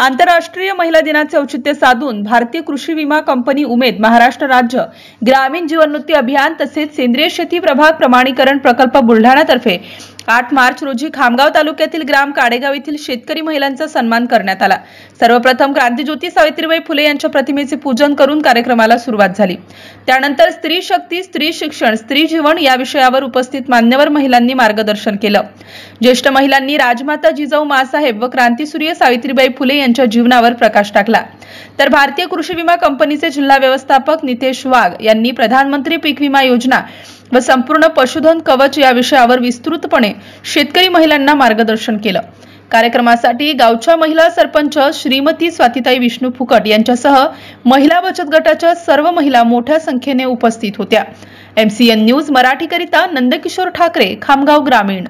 आंतरराष्ट्रीय महिला दिनाचे औचित्य साधून भारतीय कृषी विमा कंपनी उमेद, महाराष्ट्र राज्य ग्रामीण जीवनोन्नती अभियान तसेच सेंद्रिय शेती प्रभाग प्रमाणीकरण प्रकल्प बुलढाणातर्फे 8 मार्च रोजी खामगाव तालुक्यातील ग्राम काडेगाव येथील शेतकरी महिलांचा सन्मान करण्यात आला। सर्वप्रथम क्रांतिज्योती सावित्रीबाई फुले यांच्या प्रतिमेचे पूजन करून कार्यक्रमाला सुरुवात झाली। त्यानंतर स्त्री शक्ती, स्त्री शिक्षण, स्त्री जीवन या विषयावर उपस्थित मान्यवर महिलांनी मार्गदर्शन केलं। ज्येष्ठ महिलांनी राजमाता जिजाऊ माँसाहेब व क्रांतिसूर्य सावित्रीबाई फुले यांच्या जीवनावर प्रकाश टाकला। तर भारतीय कृषी विमा कंपनीचे जिल्हा व्यवस्थापक नितेश वाघ यांनी प्रधानमंत्री पीक विमा योजना व संपूर्ण पशुधन कवच या विषयावर विस्तृतपणे शेतकरी महिलांना मार्गदर्शन केलं। कार्यक्रमासाठी गावच्या महिला सरपंच श्रीमती स्वातीताई विष्णू फुकट यांच्यासह महिला बचत गटाच्या सर्व महिला मोठ्या संख्येने उपस्थित होत्या। MCN न्यूज मराठीकरिता नंदकिशोर ठाकरे, खामगाव ग्रामीण।